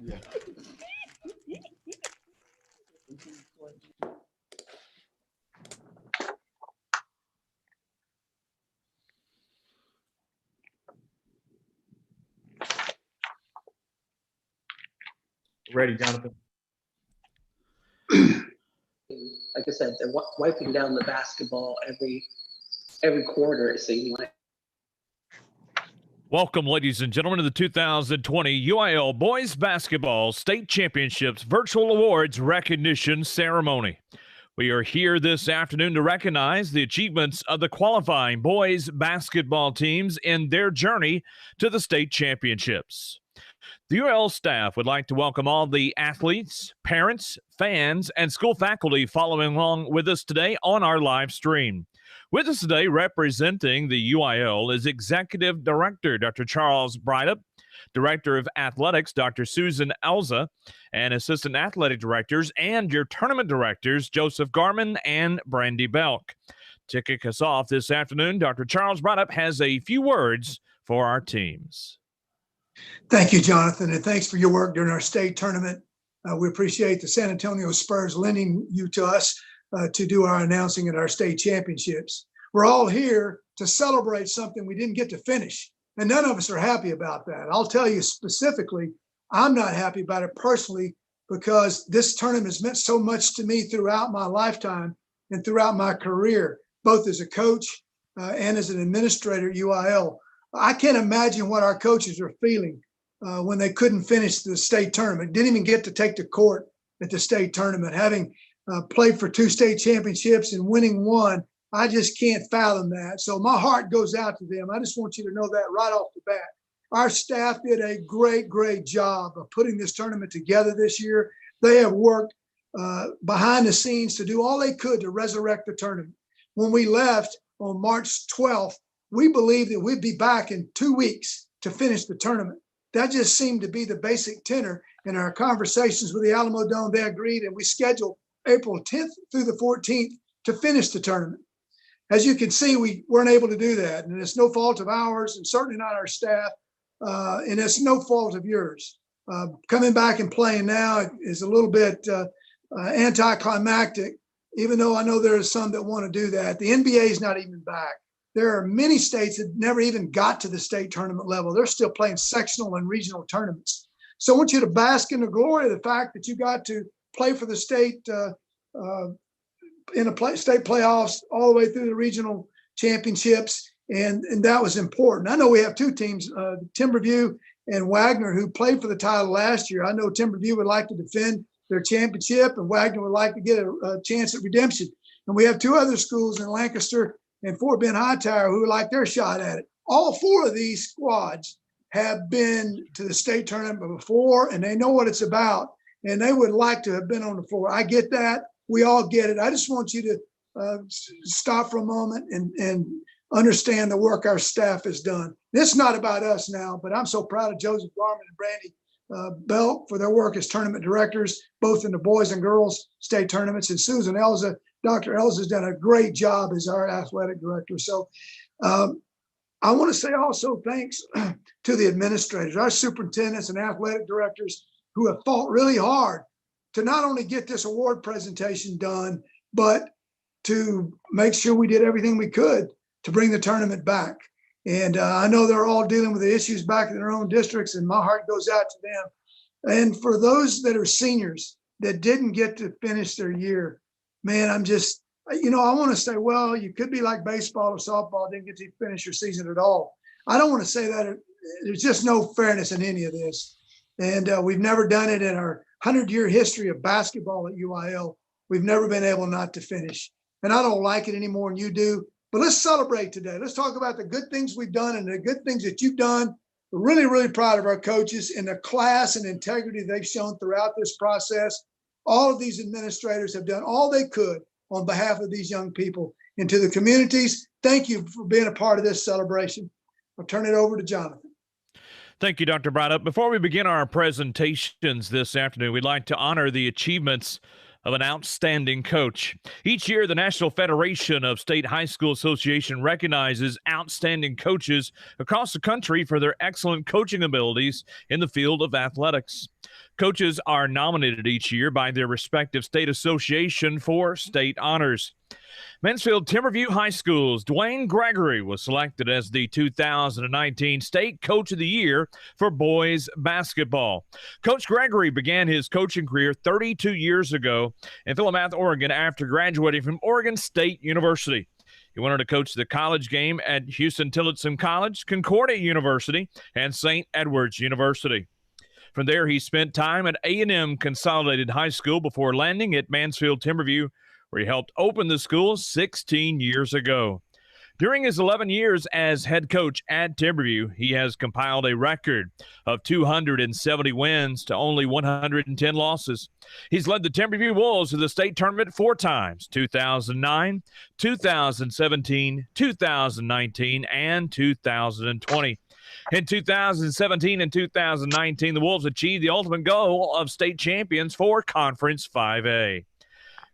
Yeah. Ready, Jonathan. Like I said, they're wiping down the basketball every quarter, it seemed like. Welcome, ladies and gentlemen, to the 2020 UIL Boys Basketball State Championships Virtual Awards Recognition Ceremony. We are here this afternoon to recognize the achievements of the qualifying boys basketball teams in their journey to the state championships. The UIL staff would like to welcome all the athletes, parents, fans, and school faculty following along with us today on our live stream. With us today representing the UIL is Executive Director Dr. Charles Brydup, Director of Athletics Dr. Susan Elza, and Assistant Athletic Directors and your tournament directors Joseph Garman and Brandy Belk. To kick us off this afternoon, Dr. Charles Brydup has a few words for our teams. Thank you, Jonathan, and thanks for your work during our state tournament. We appreciate the San Antonio Spurs lending you to us to do our announcing at our state championships. We're all here to celebrate something we didn't get to finish, and none of us are happy about that. I'll tell you specifically, I'm not happy about it personally because this tournament has meant so much to me throughout my lifetime and throughout my career, both as a coach and as an administrator at UIL. I can't imagine what our coaches are feeling when they couldn't finish the state tournament, didn't even get to take the court at the state tournament. Having played for 2 state championships and winning 1, I just can't fathom that. So my heart goes out to them. I just want you to know that right off the bat. Our staff did a great, great job of putting this tournament together this year. They have worked behind the scenes to do all they could to resurrect the tournament. When we left on March 12th, we believed that we'd be back in 2 weeks to finish the tournament. That just seemed to be the basic tenor in our conversations with the Alamo Dome. They agreed, and we scheduled April 10th through the 14th to finish the tournament. As you can see, we weren't able to do that, and it's no fault of ours, and certainly not our staff, and it's no fault of yours. Coming back and playing now is a little bit anticlimactic, even though I know there are some that want to do that. The NBA is not even back. There are many states that never even got to the state tournament level. They're still playing sectional and regional tournaments. So I want you to bask in the glory of the fact that you got to play for the state in the state playoffs all the way through the regional championships, and that was important. I know we have 2 teams, Timberview and Wagner, who played for the title last year. I know Timberview would like to defend their championship, and Wagner would like to get a chance at redemption. And we have 2 other schools in Lancaster and Fort Bend Hightower who would like their shot at it. All 4 of these squads have been to the state tournament before, and they know what it's about, and they would like to have been on the floor. I get that. We all get it. I just want you to stop for a moment and understand the work our staff has done. It's not about us now, but I'm so proud of Joseph Garman and Brandy Belk for their work as tournament directors, both in the boys and girls state tournaments, and Susan Elza. Dr. Elza has done a great job as our athletic director. So I want to say also thanks to the administrators, our superintendents and athletic directors who have fought really hard to not only get this award presentation done, but to make sure we did everything we could to bring the tournament back. And I know they're all dealing with the issues back in their own districts, and my heart goes out to them. And for those that are seniors that didn't get to finish their year, man, I'm just, I want to say, well, you could be like baseball or softball, didn't get to finish your season at all. I don't want to say that. There's just no fairness in any of this. And we've never done it in our 100-year history of basketball at UIL. We've never been able not to finish. And I don't like it any more than you do. But let's celebrate today. Let's talk about the good things we've done and the good things that you've done. We're really, really proud of our coaches and the class and integrity they've shown throughout this process. All of these administrators have done all they could on behalf of these young people. And to the communities, thank you for being a part of this celebration. I'll turn it over to Jonathan. Thank you, Dr. Brydup. Before we begin our presentations this afternoon, we'd like to honor the achievements of an outstanding coach. Each year, the National Federation of State High School Association recognizes outstanding coaches across the country for their excellent coaching abilities in the field of athletics. Coaches are nominated each year by their respective state association for state honors. Mansfield Timberview High School's Dwayne Gregory was selected as the 2019 State Coach of the Year for boys basketball. Coach Gregory began his coaching career 32 years ago in Philomath, Oregon, after graduating from Oregon State University. He went on to coach the college game at Houston Tillotson College, Concordia University, and St. Edward's University. From there, he spent time at A&M Consolidated High School before landing at Mansfield Timberview, where he helped open the school 16 years ago. During his 11 years as head coach at Timberview, he has compiled a record of 270 wins to only 110 losses. He's led the Timberview Wolves to the state tournament 4 times, 2009, 2017, 2019, and 2020. In 2017 and 2019, the Wolves achieved the ultimate goal of state champions for Conference 5A.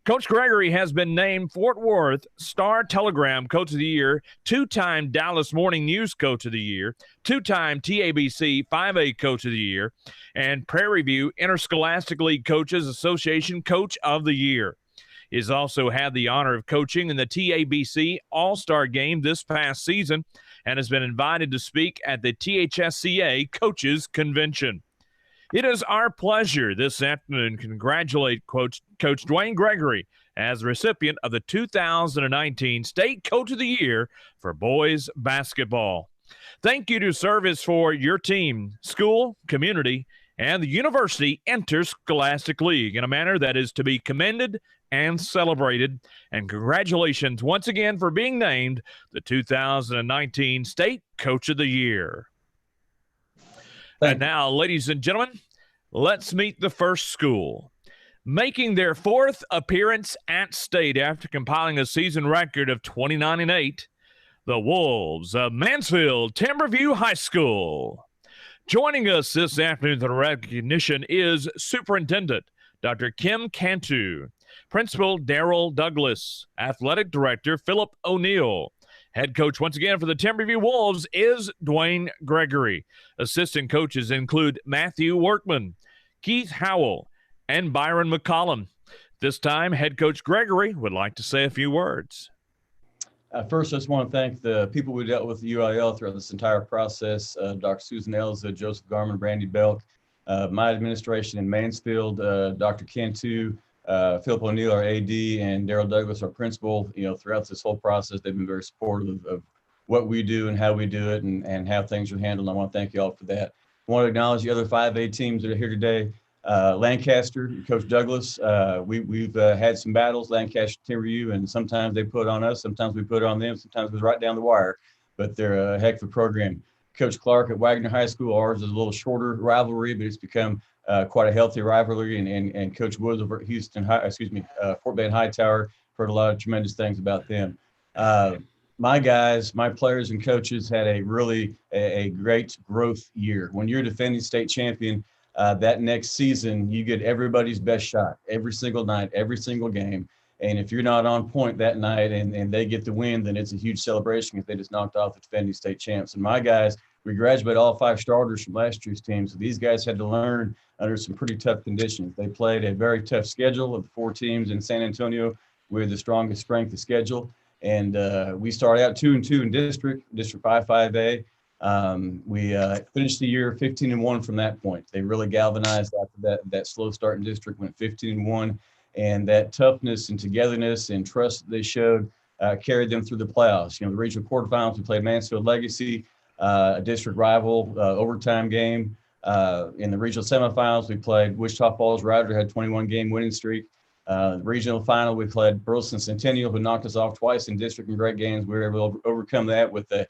Coach Gregory has been named Fort Worth Star-Telegram Coach of the Year, 2-time Dallas Morning News Coach of the Year, 2-time TABC 5A Coach of the Year, and Prairie View Interscholastic League Coaches Association Coach of the Year. He has also had the honor of coaching in the TABC All-Star Game this past season and has been invited to speak at the THSCA Coaches Convention. It is our pleasure this afternoon to congratulate Coach Dwayne Gregory as the recipient of the 2019 State Coach of the Year for boys basketball. Thank you to service for your team, school, community, and the University Interscholastic League in a manner that is to be commended and celebrated. And congratulations once again for being named the 2019 State Coach of the Year. And now, ladies and gentlemen, let's meet the first school. Making their 4th appearance at state after compiling a season record of 29-8, the Wolves of Mansfield Timberview High School. Joining us this afternoon for recognition is Superintendent Dr. Kim Cantu, Principal Darrell Douglas, Athletic Director Philip O'Neill. Head coach once again for the Timberview Wolves is Dwayne Gregory. Assistant coaches include Matthew Workman, Keith Howell, and Byron McCollum. This time, head coach Gregory would like to say a few words. First, I just want to thank the people we dealt with at UIL throughout this entire process, Dr. Susan Elza, Joseph Garman, Brandy Belk, my administration in Mansfield, Dr. Cantu, Philip O'Neill, our AD, and Darrell Douglas, our principal. Throughout this whole process, they've been very supportive of what we do and how we do it and how things are handled. And I want to thank you all for that. I want to acknowledge the other 5A teams that are here today. Lancaster, Coach Douglas, we've had some battles, Lancaster Timberview, and sometimes they put on us, sometimes we put on them, sometimes it was right down the wire, but they're a heck of a program. Coach Clark at Wagner High School, ours is a little shorter rivalry, but it's become quite a healthy rivalry, and Coach Woods over at Fort Bend Hightower, heard a lot of tremendous things about them. My guys, my players and coaches had a really a great growth year. When you're a defending state champion, that next season, you get everybody's best shot every single night, every single game. And if you're not on point that night and they get the win, then it's a huge celebration if they just knocked off the defending state champs. And my guys, we graduated all 5 starters from last year's team. So these guys had to learn under some pretty tough conditions. They played a very tough schedule of the 4 teams in San Antonio. We had the strongest strength of schedule. And we started out 2-2 in District 5, 5A. We finished the year 15-1 from that point. They really galvanized after that slow start in District, went 15-1. And that toughness and togetherness and trust that they showed carried them through the playoffs. The regional quarterfinals, we played Mansfield Legacy, a district rival, overtime game. In the regional semifinals, we played Wichita Falls Rider, had a 21-game winning streak. The regional final, we played Burleson Centennial, who knocked us off twice in district in great games. We were able to overcome that with a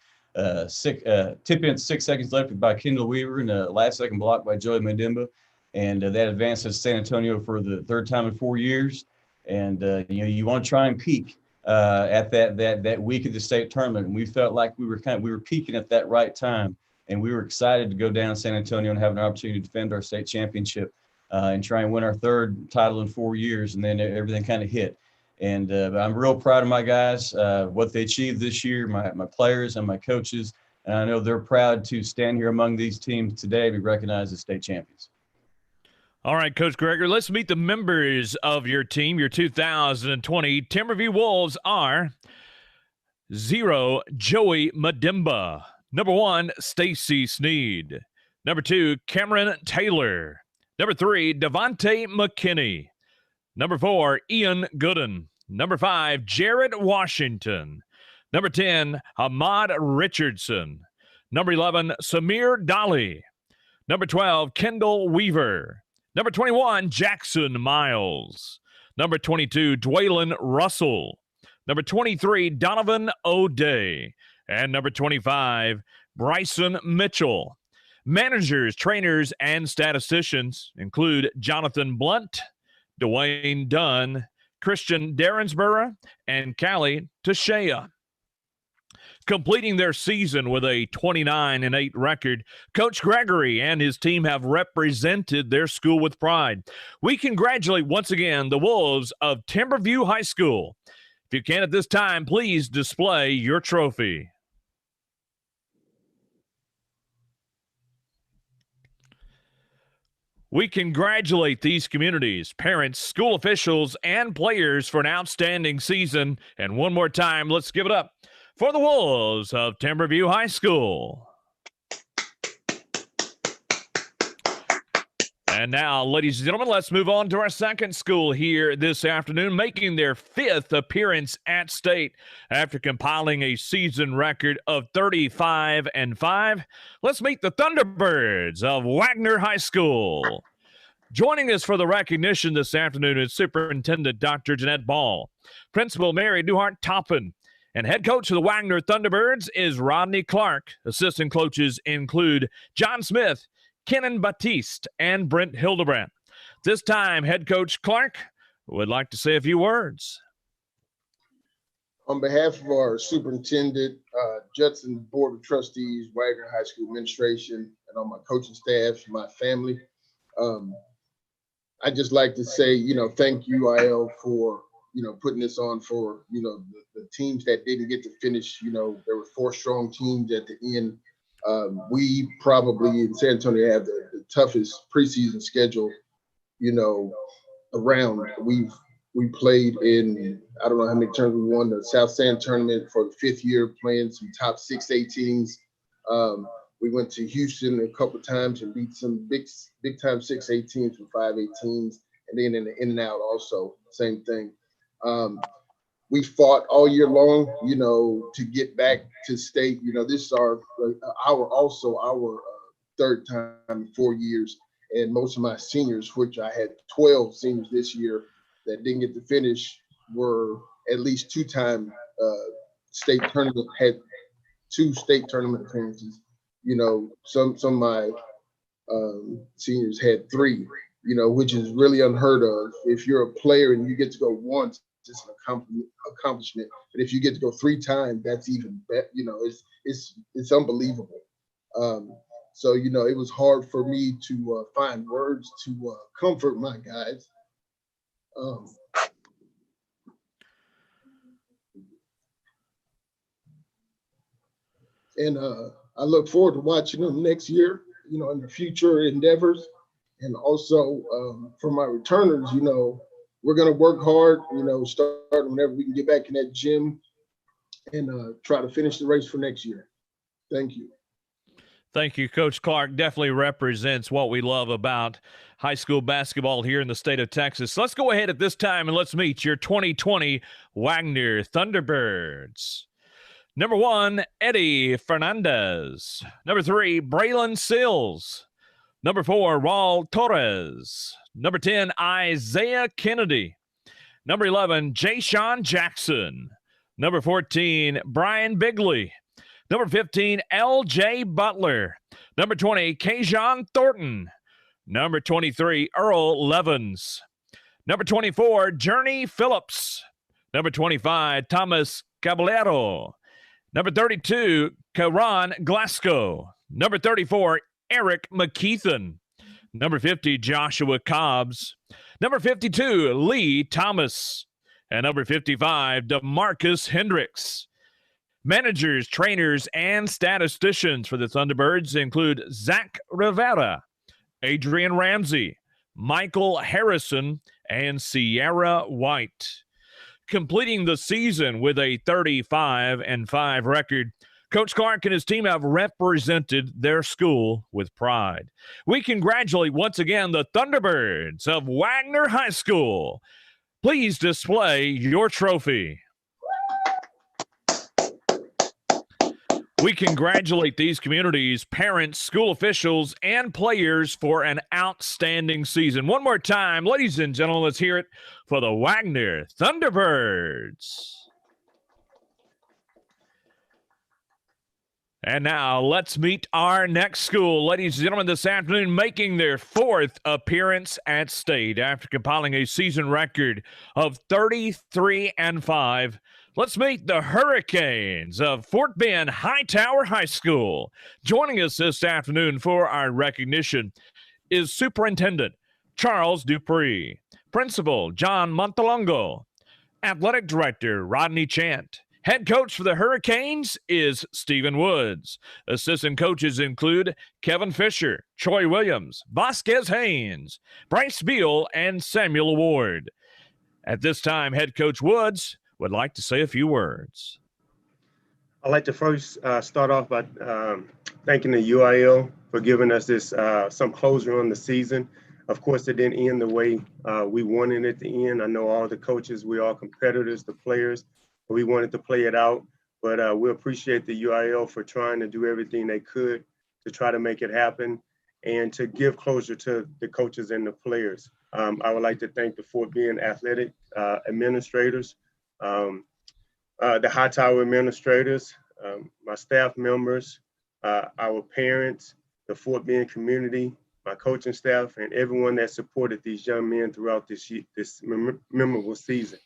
tip in 6 seconds left by Kendall Weaver and a last-second block by Joey Medimba. And that advanced us to San Antonio for the 3rd time in 4 years. And, you want to try and peak at that week of the state tournament. And we felt like we were peaking at that right time. And we were excited to go down to San Antonio and have an opportunity to defend our state championship and try and win our 3rd title in 4 years. And then everything kind of hit. And I'm real proud of my guys, what they achieved this year, my players and my coaches. And I know they're proud to stand here among these teams today to be recognized as state champions. All right, Coach Gregory, let's meet the members of your team. Your 2020 Timberview Wolves are 0, Joey Madimba. Number 1, Stacy Sneed. Number 2, Cameron Taylor. Number 3, Devontae McKinney. Number 4, Ian Gooden. Number 5, Jared Washington. Number 10, Ahmad Richardson. Number 11, Samir Dolly. Number 12, Kendall Weaver. Number 21, Jackson Miles. Number 22, Dwaylon Russell. Number 23, Donovan O'Day. And number 25, Bryson Mitchell. Managers, trainers, and statisticians include Jonathan Blunt, Dwayne Dunn, Christian Derensborough, and Callie Tashea. Completing their season with a 29-8 record, Coach Gregory and his team have represented their school with pride. We congratulate once again the Wolves of Timberview High School. If you can at this time, please display your trophy. We congratulate these communities, parents, school officials, and players for an outstanding season. And one more time, let's give it up for the Wolves of Timberview High School. And now, ladies and gentlemen, let's move on to our second school here this afternoon, making their 5th appearance at state after compiling a season record of 35-5. Let's meet the Thunderbirds of Wagner High School. Joining us for the recognition this afternoon is Superintendent Dr. Jeanette Ball, Principal Mary Duhart-Toppin, and head coach of the Wagner Thunderbirds is Rodney Clark. Assistant coaches include John Smith, Kenan Batiste, and Brent Hildebrandt. This time, head coach Clark would like to say a few words. On behalf of our superintendent, Judson Board of Trustees, Wagner High School administration, and all my coaching staff, my family, I'd just like to say, thank you, UIL, for, putting this on for, the teams that didn't get to finish. There were 4 strong teams at the end. We probably in San Antonio have the toughest preseason schedule, around. We played in, I don't know how many tournaments we won, the South San tournament for the 5th year, playing some top 6A teams. We went to Houston a couple of times and beat some big time 6A teams with 5A teams, and then in the in and out also, same thing. We fought all year long, to get back to state. This is our 3rd time in 4 years. And most of my seniors, which I had 12 seniors this year that didn't get to finish, were at least 2-time state tournament, had 2 state tournament appearances. Some of my seniors had 3, which is really unheard of. If you're a player and you get to go once, it's an accomplishment. But if you get to go 3 times, that's even better. It's unbelievable. So it was hard for me to find words to comfort my guys. And I look forward to watching them next year, in the future endeavors. And also for my returners, we're going to work hard, start whenever we can get back in that gym and try to finish the race for next year. Thank you. Thank you, Coach Clark. Definitely represents what we love about high school basketball here in the state of Texas. Let's go ahead at this time and let's meet your 2020 Wagner Thunderbirds. Number 1, Eddie Fernandez. Number 3, Braylon Sills. Number 4, Raul Torres. Number 10, Isaiah Kennedy. Number 11, Jay-Sean Jackson. Number 14, Brian Bigley. Number 15, L.J. Butler. Number 20, Kajon Thornton. Number 23, Earl Levens. Number 24, Journey Phillips. Number 25, Thomas Caballero. Number 32, Karan Glasgow. Number 34, Eric McKeithen. Number 50, Joshua Cobbs. Number 52, Lee Thomas. And number 55, DeMarcus Hendricks. Managers, trainers, and statisticians for the Thunderbirds include Zach Rivera, Adrian Ramsey, Michael Harrison, and Sierra White. Completing the season with a 35-5 record, Coach Clark and his team have represented their school with pride. We congratulate once again the Thunderbirds of Wagner High School. Please display your trophy. We congratulate these communities, parents, school officials, and players for an outstanding season. One more time, ladies and gentlemen, let's hear it for the Wagner Thunderbirds. And now let's meet our next school. Ladies and gentlemen, this afternoon making their 4th appearance at state after compiling a season record of 33-5. Let's meet the Hurricanes of Fort Bend Hightower High School. Joining us this afternoon for our recognition is Superintendent Charles Dupree, Principal John Montalongo, Athletic Director Rodney Chant. Head coach for the Hurricanes is Stephen Woods. Assistant coaches include Kevin Fisher, Troy Williams, Vasquez Haynes, Bryce Beal, and Samuel Ward. At this time, head coach Woods would like to say a few words. I'd like to first start off by thanking the UIL for giving us this some closure on the season. Of course, it didn't end the way we wanted it to end. I know all the coaches, we all competitors, the players, we wanted to play it out, but we appreciate the UIL for trying to do everything they could to try to make it happen and to give closure to the coaches and the players. I would like to thank the Fort Bend athletic administrators, the Hightower administrators, my staff members, our parents, the Fort Bend community, my coaching staff, and everyone that supported these young men throughout this memorable season.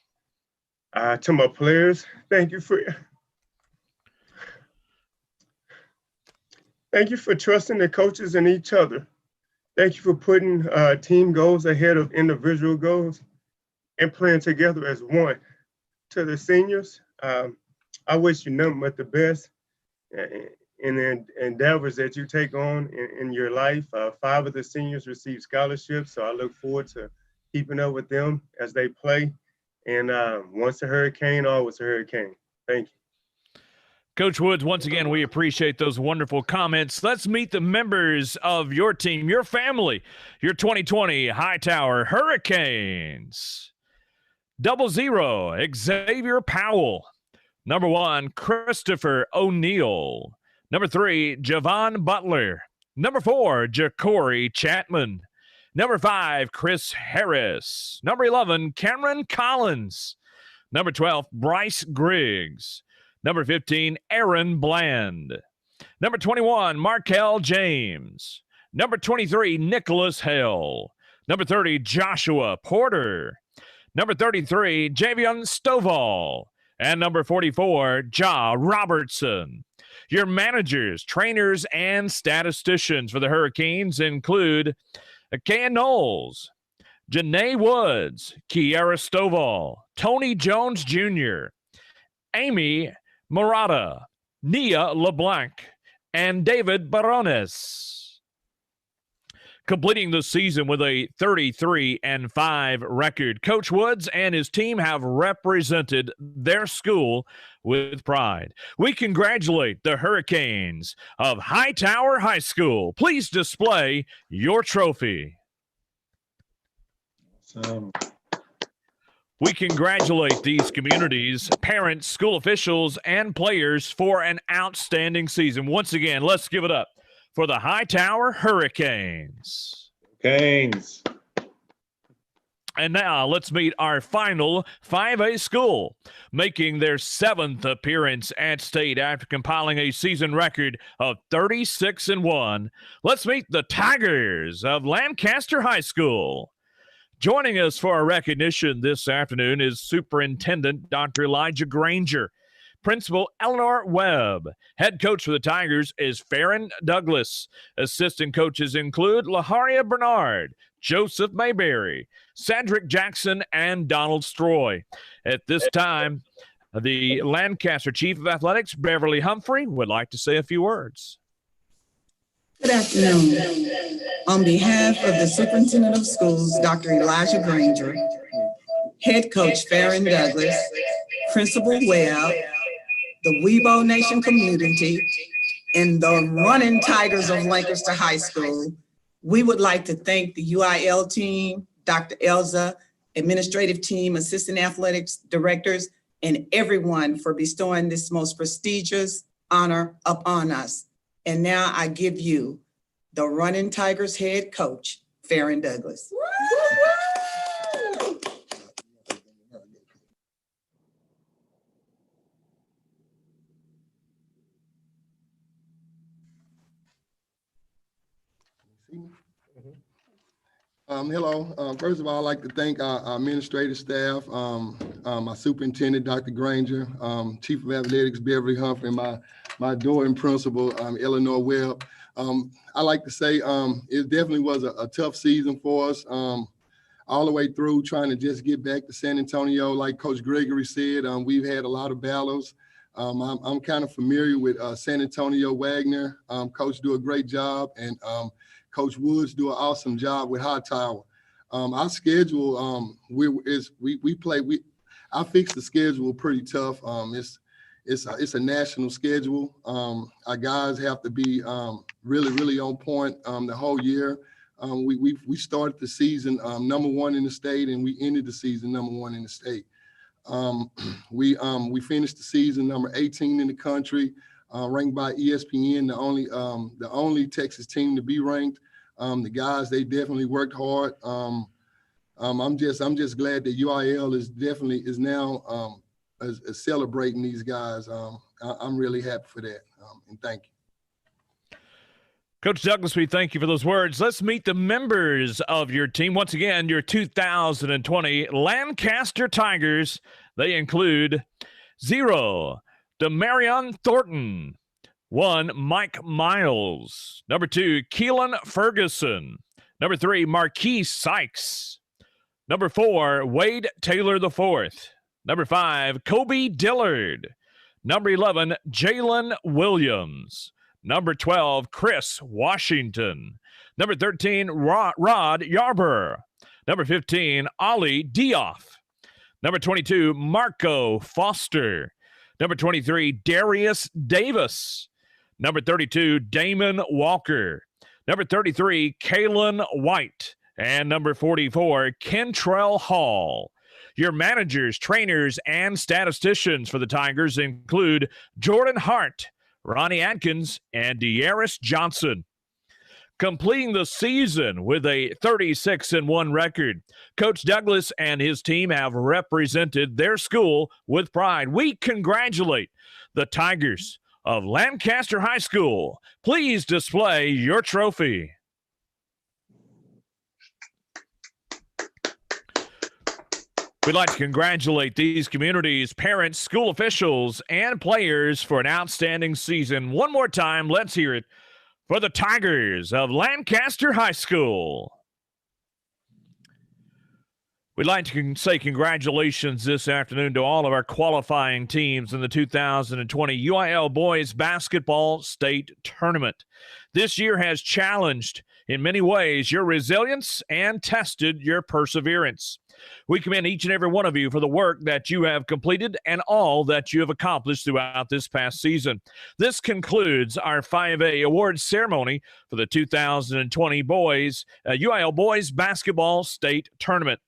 To my players, thank you for trusting the coaches and each other. Thank you for putting team goals ahead of individual goals and playing together as one. To the seniors, I wish you nothing but the best in the endeavors that you take on in your life. 5 of the seniors received scholarships, so I look forward to keeping up with them as they play. And once a Hurricane, always a Hurricane. Thank you. Coach Woods, once again, we appreciate those wonderful comments. Let's meet the members of your team, your family, your 2020 Hightower Hurricanes. 00, Xavier Powell. Number 1, Christopher O'Neill. Number 3, Javon Butler. Number 4, Ja'Cory Chapman. Number 5, Chris Harris. Number 11, Cameron Collins. Number 12, Bryce Griggs. Number 15, Aaron Bland. Number 21, Markel James. Number 23, Nicholas Hale. Number 30, Joshua Porter. Number 33, Javion Stovall. And number 44, Ja Robertson. Your managers, trainers, and statisticians for the Hurricanes include Kaya Knowles, Janae Woods, Kiara Stovall, Tony Jones Jr., Amy Murata, Nia LeBlanc, and David Barones. Completing the season with a 33-5 record, Coach Woods and his team have represented their school with pride. We congratulate the Hurricanes of Hightower High School. Please display your trophy. We congratulate these communities, parents, school officials, and players for an outstanding season. Once again, let's give it up for the Hightower Hurricanes. Canes. And now let's meet our final 5A school, making their 7th appearance at state after compiling a season record of 36-1. Let's meet the Tigers of Lancaster High School. Joining us for our recognition this afternoon is Superintendent Dr. Elijah Granger. Principal Eleanor Webb. Head coach for the Tigers is Farron Douglas. Assistant coaches include Laharia Bernard, Joseph Mayberry, Cedric Jackson, and Donald Stroy. At this time, the Lancaster Chief of Athletics, Beverly Humphrey, would like to say a few words. Good afternoon. On behalf of the Superintendent of Schools, Dr. Elijah Granger, Head Coach Farron Douglas, Principal Webb, the Weibo Nation community, and the Running Tigers of Lancaster High School, we would like to thank the UIL team, Dr. Elza, administrative team, assistant athletics directors, and everyone for bestowing this most prestigious honor upon us. And now I give you the Running Tigers head coach, Farron Douglas. Hello. First of all, I'd like to thank our administrative staff, my superintendent, Dr. Granger, Chief of Athletics, Beverly Humphrey, and my adoring principal, Eleanor Webb. I like to say it definitely was a tough season for us, all the way through trying to just get back to San Antonio. Like Coach Gregory said, we've had a lot of battles. I'm kind of familiar with San Antonio Wagner. Coach do a great job, and Coach Woods do an awesome job with Hightower. Our schedule, I fixed the schedule pretty tough. It's a national schedule. Our guys have to be really on point the whole year. We started the season #1 in the state, and we ended the season #1 in the state. We finished the season number 18 in the country, ranked by ESPN, the only Texas team to be ranked. The guys, they definitely worked hard. I'm just glad that UIL is now celebrating these guys. I'm really happy for that, and thank you. Coach Douglas, we thank you for those words. Let's meet the members of your team. Once again, your 2020 Lancaster Tigers. They include 0, Demarion Thornton. 1, Mike Miles. Number 2, Keelan Ferguson. Number 3, Marquise Sykes. Number 4, Wade Taylor IV. Number 5, Kobe Dillard. Number 11, Jalen Williams. Number 12, Chris Washington. Number 13, Rod Yarber. Number 15, Ollie Dioff. Number 22, Marco Foster. Number 23, Darius Davis. Number 32, Damon Walker. Number 33, Kalen White. And number 44, Kentrell Hall. Your managers, trainers, and statisticians for the Tigers include Jordan Hart, Ronnie Atkins, and De'Aris Johnson. Completing the season with a 36-1 record, Coach Douglas and his team have represented their school with pride. We congratulate the Tigers of Lancaster High School. Please display your trophy. We'd like to congratulate these communities, parents, school officials, and players for an outstanding season. One more time, let's hear it for the Tigers of Lancaster High School. We'd like to say congratulations this afternoon to all of our qualifying teams in the 2020 UIL Boys Basketball State Tournament. This year has challenged in many ways your resilience and tested your perseverance. We commend each and every one of you for the work that you have completed and all that you have accomplished throughout this past season. This concludes our 5A awards ceremony for the 2020 UIL Boys Basketball State Tournament.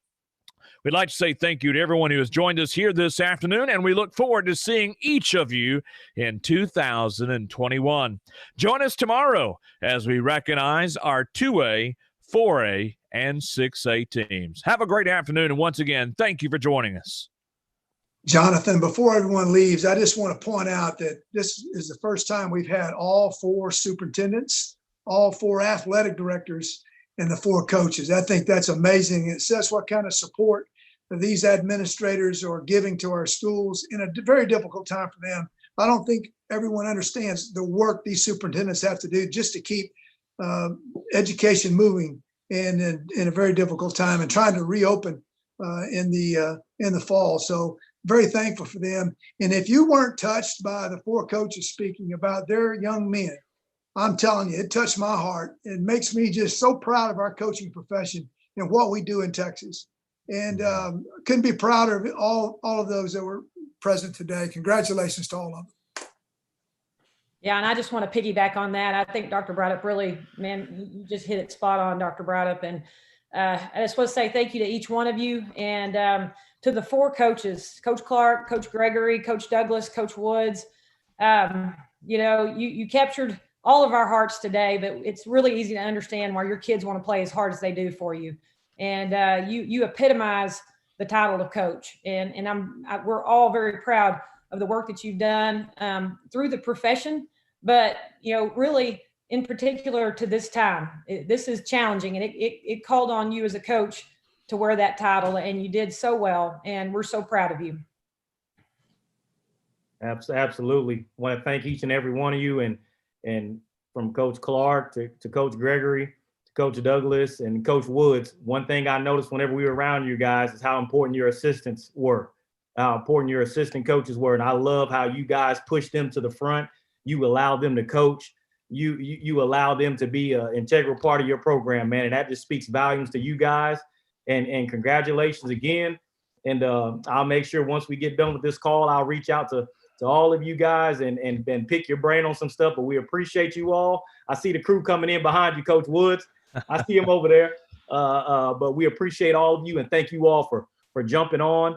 We'd like to say thank you to everyone who has joined us here this afternoon, and we look forward to seeing each of you in 2021. Join us tomorrow as we recognize our 2A, 4A, and 6A teams. Have a great afternoon, and once again, thank you for joining us. Jonathan, before everyone leaves, I just want to point out that this is the first time we've had all 4 superintendents, all 4 athletic directors, and the 4 coaches. I think that's amazing. It says what kind of support that these administrators are giving to our schools in a very difficult time for them. I don't think everyone understands the work these superintendents have to do just to keep education moving in a very difficult time and trying to reopen in the fall. So very thankful for them. And if you weren't touched by the 4 coaches speaking about their young men, I'm telling you, it touched my heart. It makes me just so proud of our coaching profession and what we do in Texas. And couldn't be prouder of all of those that were present today. Congratulations to all of them. Yeah, and I just want to piggyback on that. I think Dr. Braddock really, man, you just hit it spot on, Dr. Braddock. And I just want to say thank you to each one of you and to the 4 coaches, Coach Clark, Coach Gregory, Coach Douglas, Coach Woods. You know, you captured all of our hearts today, but it's really easy to understand why your kids want to play as hard as they do for you. And you epitomize the title of coach. And we're all very proud of the work that you've done through the profession, but, you know, really in particular to this time, this is challenging, and it called on you as a coach to wear that title, and you did so well, and we're so proud of you. Absolutely. I want to thank each and every one of you, and from Coach Clark to Coach Gregory, to Coach Douglas and Coach Woods. One thing I noticed whenever we were around you guys is how important your assistants were, how important your assistant coaches were. And I love how you guys pushed them to the front. You allowed them to coach. You allow them to be an integral part of your program, man. And that just speaks volumes to you guys. And congratulations again. And I'll make sure once we get done with this call, I'll reach out to all of you guys and pick your brain on some stuff. But we appreciate you all. I see the crew coming in behind you, Coach Woods. I see him over there. But we appreciate all of you, and thank you all for jumping on.